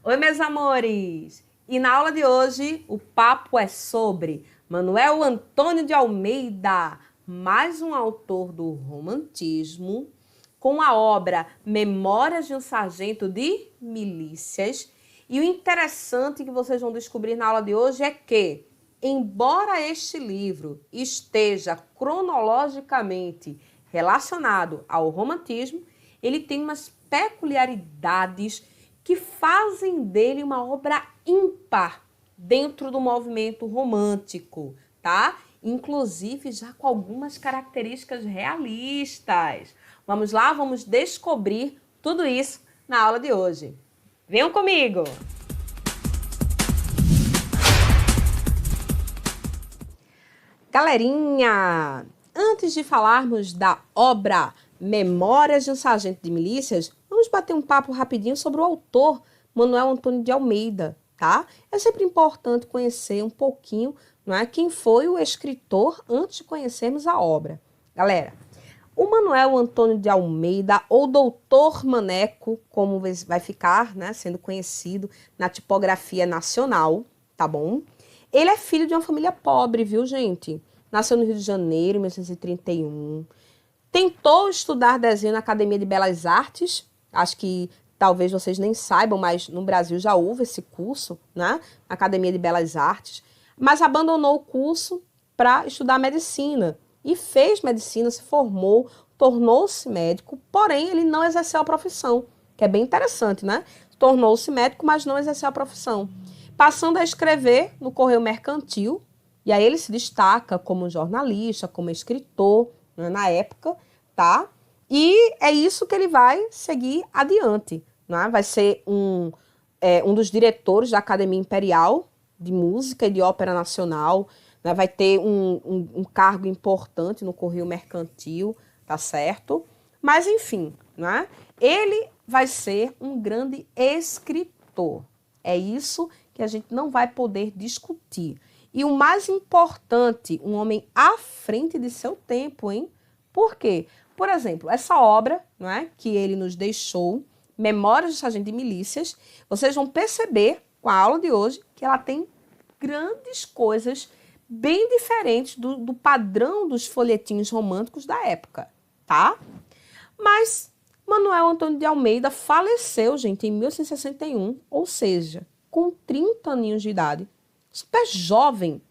Oi, meus amores! E na aula de hoje o papo é sobre Manuel Antônio de Almeida, mais um autor do romantismo, com a obra Memórias de um Sargento de Milícias. E o interessante que vocês vão descobrir na aula de hoje é que, embora este livro esteja cronologicamente relacionado ao romantismo, ele tem umas peculiaridades que fazem dele uma obra ímpar dentro do movimento romântico, tá? Inclusive já com algumas características realistas. Vamos lá, vamos descobrir tudo isso na aula de hoje. Venham comigo! Galerinha, antes de falarmos da obra Memórias de um Sargento de Milícias, vamos bater um papo rapidinho sobre o autor Manuel Antônio de Almeida, tá? É sempre importante conhecer um pouquinho, não é, quem foi o escritor antes de conhecermos a obra. Galera, o Manuel Antônio de Almeida, ou Doutor Maneco, como vai ficar, né, sendo conhecido na tipografia nacional, tá bom? Ele é filho de uma família pobre, viu, gente? Nasceu no Rio de Janeiro, em 1931. Tentou estudar desenho na Academia de Belas Artes. Acho que talvez vocês nem saibam, mas no Brasil já houve esse curso, né? Na Academia de Belas Artes. Mas abandonou o curso para estudar medicina. E fez medicina, se formou, tornou-se médico, porém ele não exerceu a profissão, que é bem interessante, né? Tornou-se médico, mas não exerceu a profissão. Passando a escrever no Correio Mercantil, e aí ele se destaca como jornalista, como escritor, né, na época, tá? E é isso que ele vai seguir adiante, né? Vai ser um dos diretores da Academia Imperial de Música e de Ópera Nacional, né? Vai ter um cargo importante no Correio Mercantil, tá certo? Mas, enfim, né? Ele vai ser um grande escritor. É isso que a gente não vai poder discutir. E o mais importante, um homem à frente de seu tempo, hein? Por quê? Por exemplo, essa obra, não é, que ele nos deixou, Memórias de Sargento de Milícias, vocês vão perceber com a aula de hoje que ela tem grandes coisas bem diferentes do padrão dos folhetins românticos da época, tá? Mas Manuel Antônio de Almeida faleceu, gente, em 1861, ou seja, com 30 aninhos de idade, super jovem,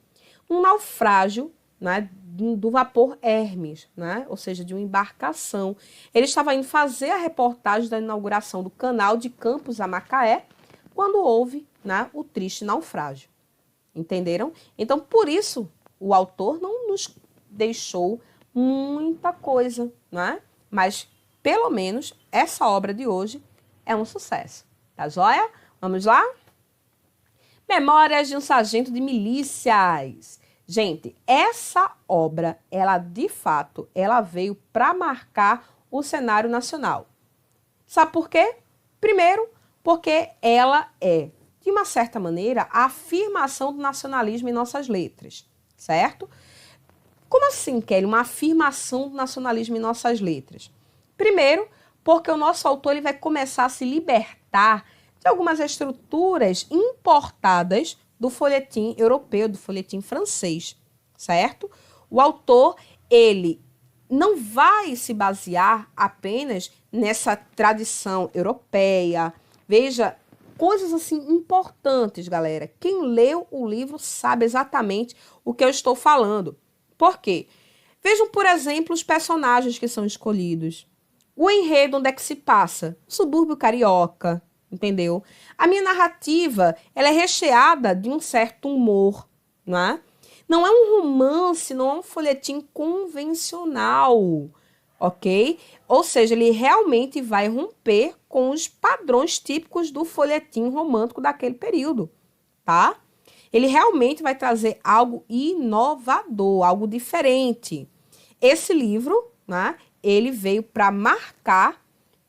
um naufrágio, né, do vapor Hermes, né, ou seja, de uma embarcação. Ele estava indo fazer a reportagem da inauguração do canal de Campos a Macaé, quando houve, né, o triste naufrágio. Entenderam? Então, por isso, o autor não nos deixou muita coisa, né? Mas, pelo menos, essa obra de hoje é um sucesso. Tá joia? Vamos lá? Memórias de um Sargento de Milícias. Gente, essa obra, ela de fato, ela veio para marcar o cenário nacional. Sabe por quê? Primeiro, porque ela é, de uma certa maneira, a afirmação do nacionalismo em nossas letras, certo? Como assim, Kelly, uma afirmação do nacionalismo em nossas letras? Primeiro, porque o nosso autor ele vai começar a se libertar de algumas estruturas importadas do folhetim europeu, do folhetim francês, certo? O autor, ele não vai se basear apenas nessa tradição europeia. Veja, coisas assim importantes, galera. Quem leu o livro sabe exatamente o que eu estou falando. Por quê? Vejam, por exemplo, os personagens que são escolhidos. O enredo, onde é que se passa? Subúrbio carioca, entendeu? A minha narrativa, ela é recheada de um certo humor, não é? Não é um romance, não é um folhetim convencional, ok? Ou seja, ele realmente vai romper com os padrões típicos do folhetim romântico daquele período, tá? Ele realmente vai trazer algo inovador, algo diferente. Esse livro, né, ele veio para marcar,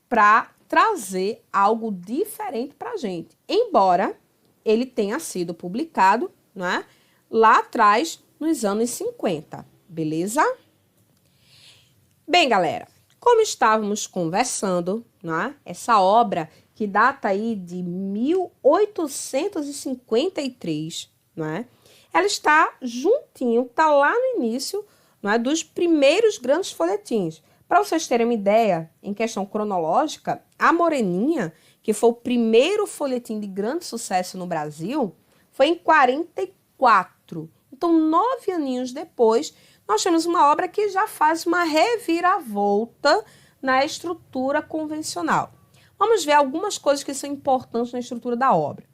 para trazer algo diferente para a gente. Embora ele tenha sido publicado, né, lá atrás, nos anos 50, beleza? Bem, galera, como estávamos conversando, né, essa obra que data aí de 1853, não é? Ela está juntinho, está lá no início, não é, dos primeiros grandes folhetins. Para vocês terem uma ideia, em questão cronológica, a Moreninha, que foi o primeiro folhetim de grande sucesso no Brasil, foi em 44. Então, 9 aninhos depois, nós temos uma obra que já faz uma reviravolta na estrutura convencional. Vamos ver algumas coisas que são importantes na estrutura da obra.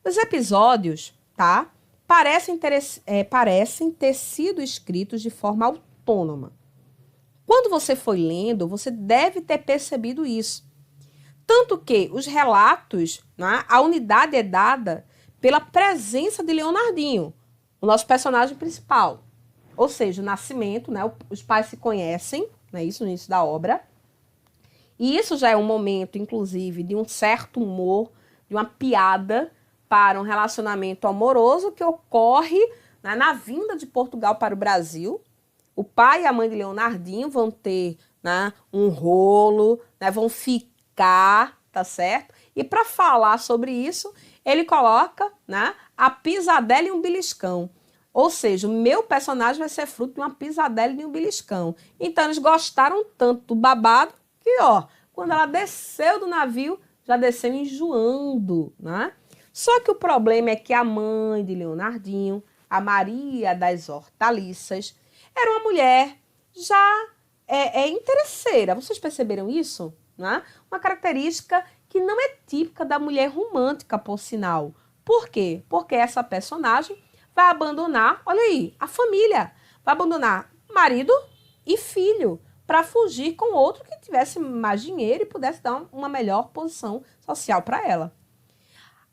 Os episódios, tá? Parecem ter sido escritos de forma autônoma. Quando você foi lendo, você deve ter percebido isso. Tanto que os relatos, né, a unidade é dada pela presença de Leonardinho, o nosso personagem principal. Ou seja, o nascimento, né, os pais se conhecem, né, isso no início da obra. E isso já é um momento, inclusive, de um certo humor, de uma piada para um relacionamento amoroso que ocorre, né, na vinda de Portugal para o Brasil. O pai e a mãe de Leonardinho vão ter, né, um rolo, né, vão ficar, tá certo? E para falar sobre isso, ele coloca, né, a pisadela e um beliscão. Ou seja, o meu personagem vai ser fruto de uma pisadela e de um beliscão. Então, eles gostaram tanto do babado que, ó, quando ela desceu do navio, já desceu enjoando, né? Só que o problema é que a mãe de Leonardinho, a Maria das Hortaliças, era uma mulher já interesseira. Vocês perceberam isso? Né? Uma característica que não é típica da mulher romântica, por sinal. Por quê? Porque essa personagem vai abandonar, olha aí, a família. Vai abandonar marido e filho para fugir com outro que tivesse mais dinheiro e pudesse dar uma melhor posição social para ela.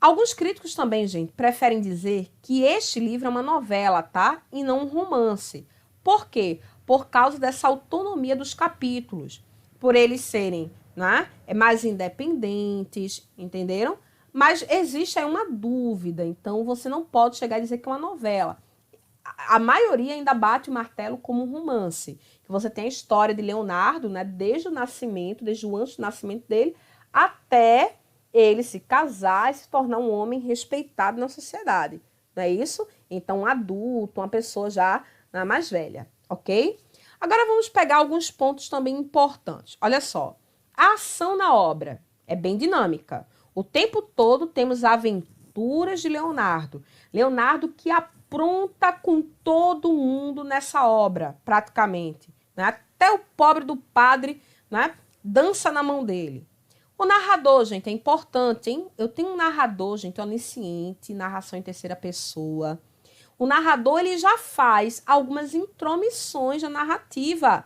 Alguns críticos também, gente, preferem dizer que este livro é uma novela, tá? E não um romance. Por quê? Por causa dessa autonomia dos capítulos. Por eles serem, né, mais independentes, entenderam? Mas existe aí uma dúvida, então você não pode chegar a dizer que é uma novela. A maioria ainda bate o martelo como um romance. Que você tem a história de Leonardo, né, desde o nascimento, desde o antes do nascimento dele, até ele se casar e se tornar um homem respeitado na sociedade. Não é isso? Então, um adulto, uma pessoa já mais velha, ok? Agora vamos pegar alguns pontos também importantes. Olha só, a ação na obra é bem dinâmica. O tempo todo temos aventuras de Leonardo. Leonardo que apronta com todo mundo nessa obra, praticamente. Né? Até o pobre do padre, né, dança na mão dele. O narrador, gente, é importante, hein? Eu tenho um narrador, gente, onisciente, narração em terceira pessoa. O narrador, ele já faz algumas intromissões na narrativa,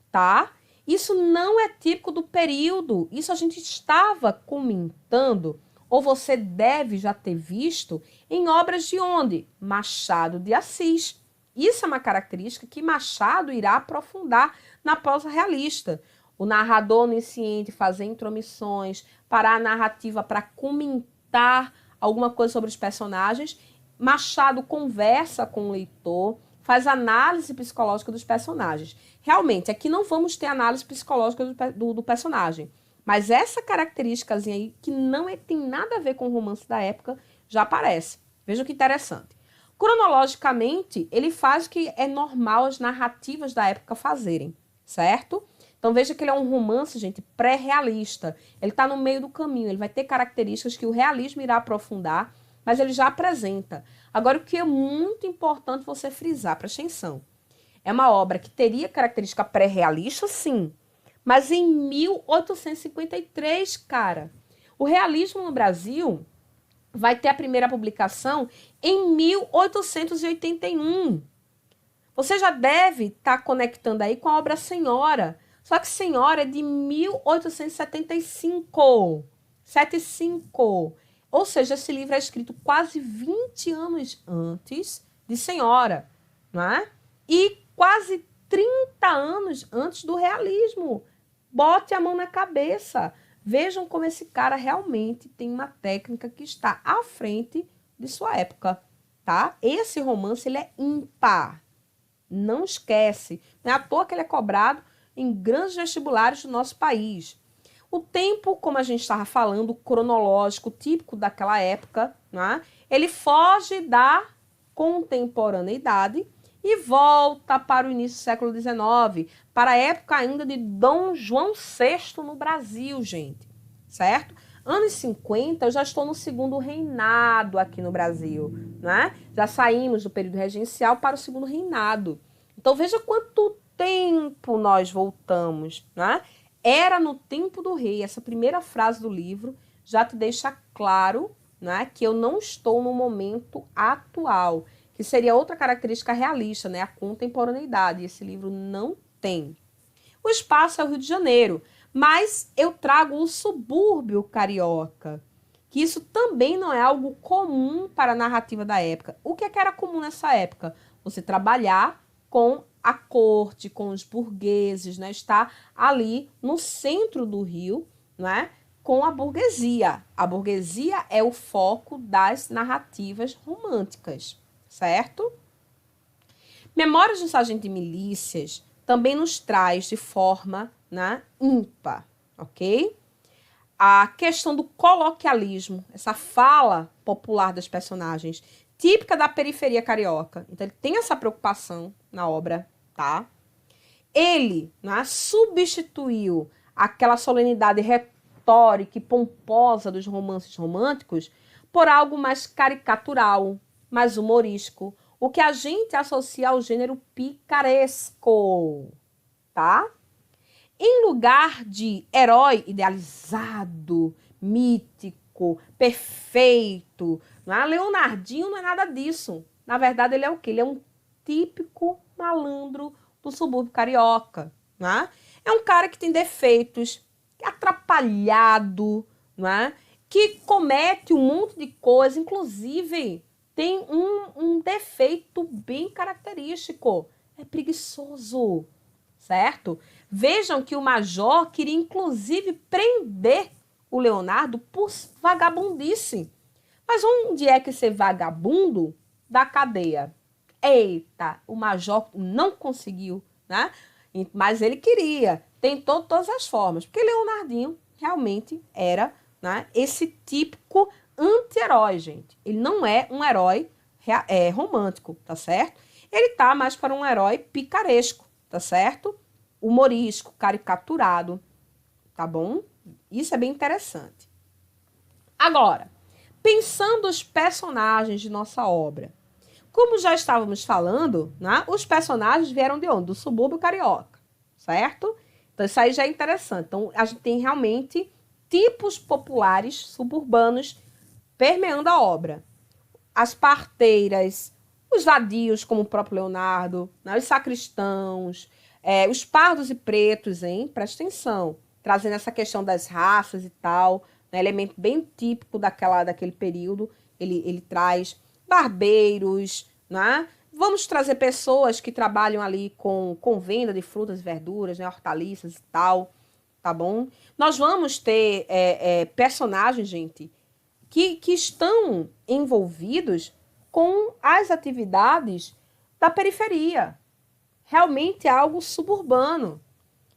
tá? Isso não é típico do período. Isso a gente estava comentando, ou você deve já ter visto, em obras de onde? Machado de Assis. Isso é uma característica que Machado irá aprofundar na prosa realista. O narrador onisciente fazer intromissões, parar a narrativa para comentar alguma coisa sobre os personagens. Machado conversa com o leitor, faz análise psicológica dos personagens. Realmente, aqui não vamos ter análise psicológica do personagem, mas essa característicazinha aí, que não tem nada a ver com o romance da época, já aparece. Veja que interessante. Cronologicamente, ele faz o que é normal as narrativas da época fazerem, certo? Então, veja que ele é um romance, gente, pré-realista. Ele está no meio do caminho, ele vai ter características que o realismo irá aprofundar, mas ele já apresenta. Agora, o que é muito importante você frisar, presta atenção. É uma obra que teria característica pré-realista, sim, mas em 1853, cara. O realismo no Brasil vai ter a primeira publicação em 1881. Você já deve estar conectando aí com a obra Senhora. Só que Senhora é de 1875. 75. Ou seja, esse livro é escrito quase 20 anos antes de Senhora, não é? E quase 30 anos antes do realismo. Bote a mão na cabeça. Vejam como esse cara realmente tem uma técnica que está à frente de sua época, tá? Esse romance, ele é ímpar. Não esquece. Não é à toa que ele é cobrado em grandes vestibulares do nosso país. O tempo, como a gente estava falando, cronológico, típico daquela época, né? Ele foge da contemporaneidade e volta para o início do século XIX, para a época ainda de Dom João VI no Brasil, gente, certo? Anos 50, eu já estou no segundo reinado aqui no Brasil, né? Já saímos do período regencial para o segundo reinado. Então, veja quanto tempo nós voltamos, né? Era no tempo do rei. Essa primeira frase do livro já te deixa claro, né, que eu não estou no momento atual, que seria outra característica realista, né, a contemporaneidade. Esse livro não tem. O espaço é o Rio de Janeiro, mas eu trago o subúrbio carioca, que isso também não é algo comum para a narrativa da época. O que é que era comum nessa época? Você trabalhar com a corte, com os burgueses, né? Está ali no centro do Rio, né? Com a burguesia. A burguesia é o foco das narrativas românticas, certo? Memórias de um Sargento de Milícias também nos traz de forma, né, ímpar, ok? A questão do coloquialismo, essa fala popular das personagens, típica da periferia carioca. Então, ele tem essa preocupação na obra, tá? Ele, né, substituiu aquela solenidade retórica e pomposa dos romances românticos por algo mais caricatural, mais humorístico, o que a gente associa ao gênero picaresco, tá? Em lugar de herói idealizado, mítico, perfeito, não é? Leonardinho não é nada disso. Na verdade, ele é o quê? Ele é um típico malandro do subúrbio carioca, né? É um cara que tem defeitos, atrapalhado, né? Que comete um monte de coisa, inclusive tem um defeito bem característico, é preguiçoso, certo? Vejam que o major queria inclusive prender o Leonardo por vagabundice. Mas onde é que ser vagabundo da cadeia? Eita, o major não conseguiu, né? Mas ele queria, tentou de todas as formas, porque Leonardinho realmente era, né, esse típico anti-herói, gente. Ele não é um herói romântico, tá certo? Ele tá mais para um herói picaresco, tá certo? Humorístico, caricaturado, tá bom? Isso é bem interessante. Agora, pensando os personagens de nossa obra, como já estávamos falando, né, os personagens vieram de onde? Do subúrbio carioca, certo? Então, isso aí já é interessante. Então, a gente tem realmente tipos populares suburbanos permeando a obra. As parteiras, os vadios, como o próprio Leonardo, né, os sacristãos, os pardos e pretos, hein? Presta atenção. Trazendo essa questão das raças e tal, né, elemento bem típico daquele período. Ele traz barbeiros, né? Vamos trazer pessoas que trabalham ali com venda de frutas e verduras, né, hortaliças e tal, tá bom? Nós vamos ter personagens, gente, que estão envolvidos com as atividades da periferia. Realmente é algo suburbano.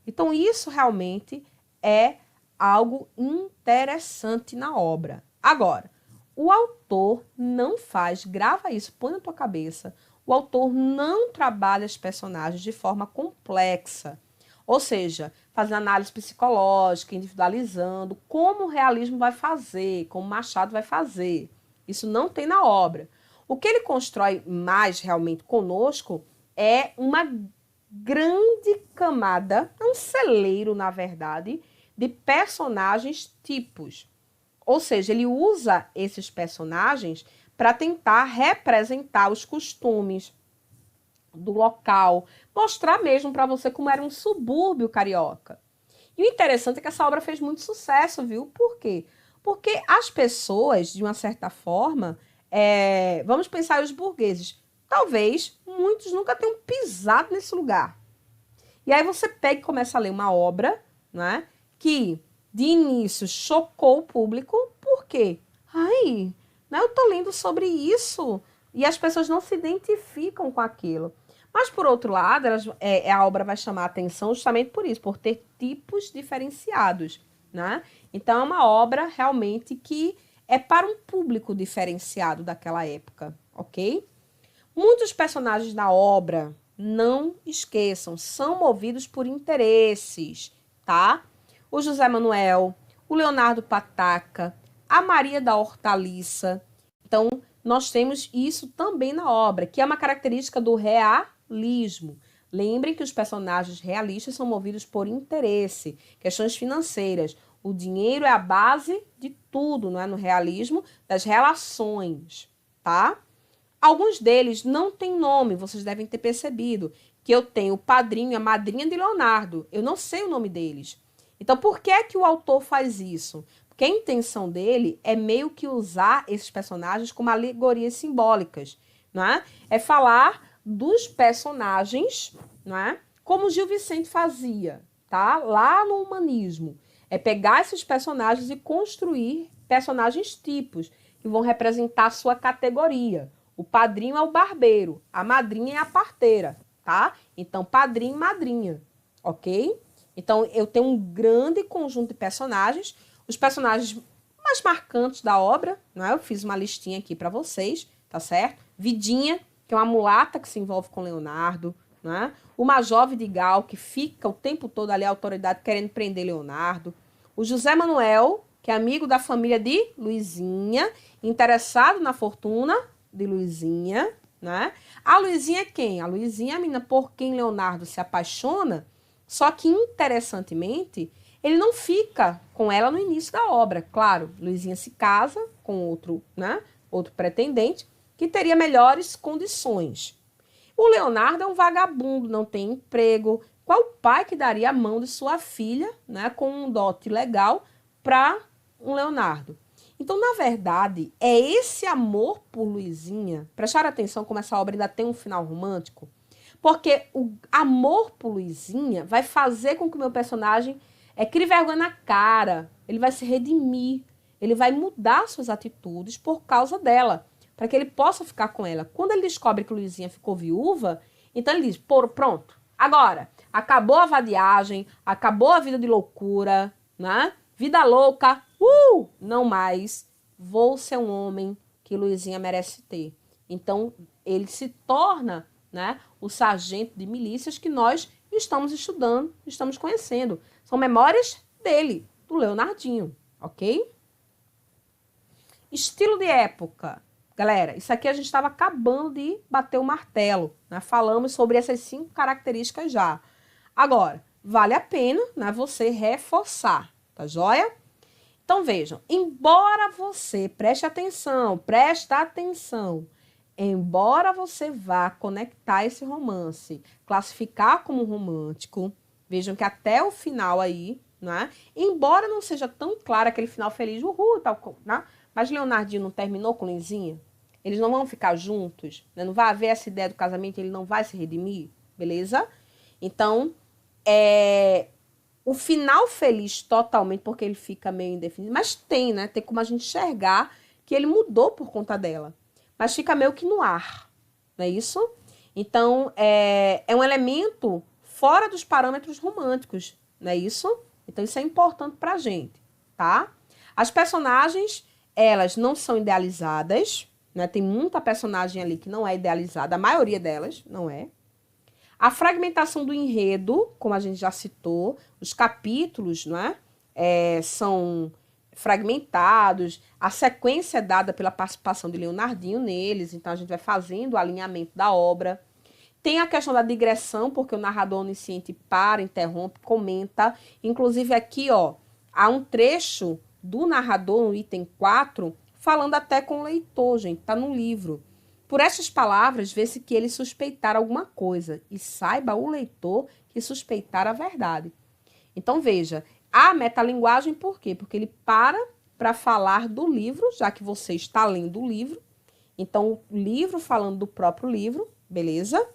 Então, isso realmente é algo interessante na obra. Agora, o autor não faz, grava isso, põe na tua cabeça, o autor não trabalha os personagens de forma complexa. Ou seja, fazendo análise psicológica, individualizando, como o realismo vai fazer, como Machado vai fazer. Isso não tem na obra. O que ele constrói mais realmente conosco é uma grande camada, um celeiro, na verdade, de personagens tipos. Ou seja, ele usa esses personagens para tentar representar os costumes do local, mostrar mesmo para você como era um subúrbio carioca. E o interessante é que essa obra fez muito sucesso, viu? Por quê? Porque as pessoas, de uma certa forma, vamos pensar os burgueses, talvez muitos nunca tenham pisado nesse lugar. E aí você pega e começa a ler uma obra, né, que de início chocou o público. Por quê? Ai, né, eu tô lendo sobre isso e as pessoas não se identificam com aquilo. Mas, por outro lado, a obra vai chamar a atenção justamente por isso, por ter tipos diferenciados. né? Então, é uma obra realmente que é para um público diferenciado daquela época, ok? Muitos personagens da obra, não esqueçam, são movidos por interesses, tá? O José Manuel, o Leonardo Pataca, a Maria da Hortaliça. Então, nós temos isso também na obra, que é uma característica do realismo. Lembrem que os personagens realistas são movidos por interesse, questões financeiras. O dinheiro é a base de tudo, não é? No realismo, das relações, tá? Alguns deles não têm nome, vocês devem ter percebido que eu tenho o padrinho e a madrinha de Leonardo. Eu não sei o nome deles. Então, por que é que o autor faz isso? Porque a intenção dele é meio que usar esses personagens como alegorias simbólicas, não é? É falar dos personagens, não é? Como Gil Vicente fazia, tá? Lá no humanismo. É pegar esses personagens e construir personagens tipos que vão representar a sua categoria. O padrinho é o barbeiro, a madrinha é a parteira, tá? Então, padrinho e madrinha, ok? Então, eu tenho um grande conjunto de personagens. Os personagens mais marcantes da obra, né? Eu fiz uma listinha aqui para vocês, tá certo? Vidinha, que é uma mulata que se envolve com Leonardo, né? O Major Vidigal, que fica o tempo todo ali, a autoridade querendo prender Leonardo. O José Manuel, que é amigo da família de Luizinha, interessado na fortuna de Luizinha, né? A Luizinha é quem? A Luizinha é a menina por quem Leonardo se apaixona, só que, interessantemente, ele não fica com ela no início da obra. Claro, Luizinha se casa com outro, né? Outro pretendente, que teria melhores condições. O Leonardo é um vagabundo, não tem emprego. Qual pai que daria a mão de sua filha, né, com um dote legal para um Leonardo? Então, na verdade, é esse amor por Luizinha. Prestar atenção como essa obra ainda tem um final romântico. Porque o amor por Luizinha vai fazer com que o meu personagem crie vergonha na cara. Ele vai se redimir. Ele vai mudar suas atitudes por causa dela. Para que ele possa ficar com ela. Quando ele descobre que Luizinha ficou viúva, então ele diz, pronto, agora, acabou a vadiagem, acabou a vida de loucura, né? Vida louca, não mais. Vou ser um homem que Luizinha merece ter. Então, ele se torna, né, o sargento de milícias que nós estamos estudando, estamos conhecendo. São memórias dele, do Leonardinho, ok? Estilo de época. Galera, isso aqui a gente estava acabando de bater o martelo, né? Falamos sobre essas 5 características já. Agora, vale a pena, né, você reforçar, tá joia? Então, vejam, embora você, presta atenção, embora você vá conectar esse romance, classificar como romântico, vejam que até o final aí, né, embora não seja tão claro aquele final feliz, tal, né, mas Leonardinho não terminou com Luizinha? Eles não vão ficar juntos? Né? Não vai haver essa ideia do casamento, ele não vai se redimir? Beleza? Então, o final feliz totalmente, porque ele fica meio indefinido, mas tem, né? Tem como a gente enxergar que ele mudou por conta dela. Mas fica meio que no ar, não é isso? Então, é um elemento fora dos parâmetros românticos, não é isso? Então, isso é importante pra gente, tá? As personagens, elas não são idealizadas, né? Tem muita personagem ali que não é idealizada, a maioria delas não é. A fragmentação do enredo, como a gente já citou, os capítulos, não é? São fragmentados, a sequência é dada pela participação de Leonardinho neles, então a gente vai fazendo o alinhamento da obra. Tem a questão da digressão, porque o narrador onisciente para, interrompe, comenta. Inclusive aqui, ó, há um trecho do narrador no item 4, falando até com o leitor, gente, tá no livro. Por estas palavras, vê-se que ele suspeitar alguma coisa, e saiba o leitor que suspeitar a verdade. Então, veja, a metalinguagem por quê? Porque ele para falar do livro, já que você está lendo o livro. Então, o livro falando do próprio livro, beleza?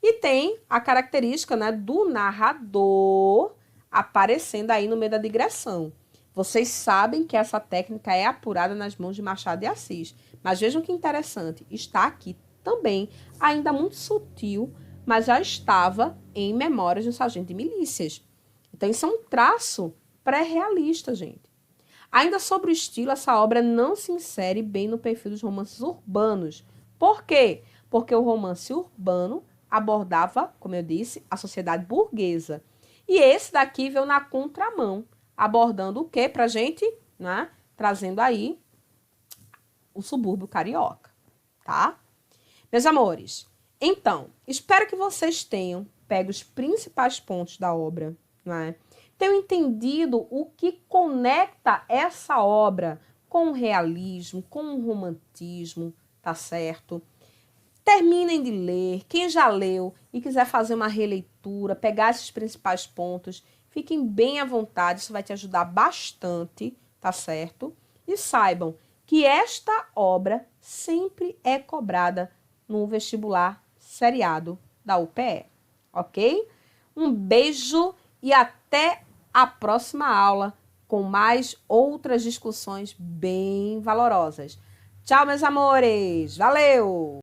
E tem a característica, né, do narrador aparecendo aí no meio da digressão. Vocês sabem que essa técnica é apurada nas mãos de Machado de Assis. Mas vejam que interessante, está aqui também, ainda muito sutil, mas já estava em Memórias de um Sargento de Milícias. Então, isso é um traço pré-realista, gente. Ainda sobre o estilo, essa obra não se insere bem no perfil dos romances urbanos. Por quê? Porque o romance urbano abordava, como eu disse, a sociedade burguesa. E esse daqui veio na contramão, abordando o quê pra gente? Né? Trazendo aí o subúrbio carioca, tá? Meus amores, então, espero que vocês tenham pego os principais pontos da obra, não é? Tenham entendido o que conecta essa obra com o realismo, com o romantismo, tá certo? Terminem de ler. Quem já leu e quiser fazer uma releitura, pegar esses principais pontos, fiquem bem à vontade, isso vai te ajudar bastante, tá certo? E saibam que esta obra sempre é cobrada no vestibular seriado da UPE, ok? Um beijo e até a próxima aula com mais outras discussões bem valorosas. Tchau, meus amores! Valeu!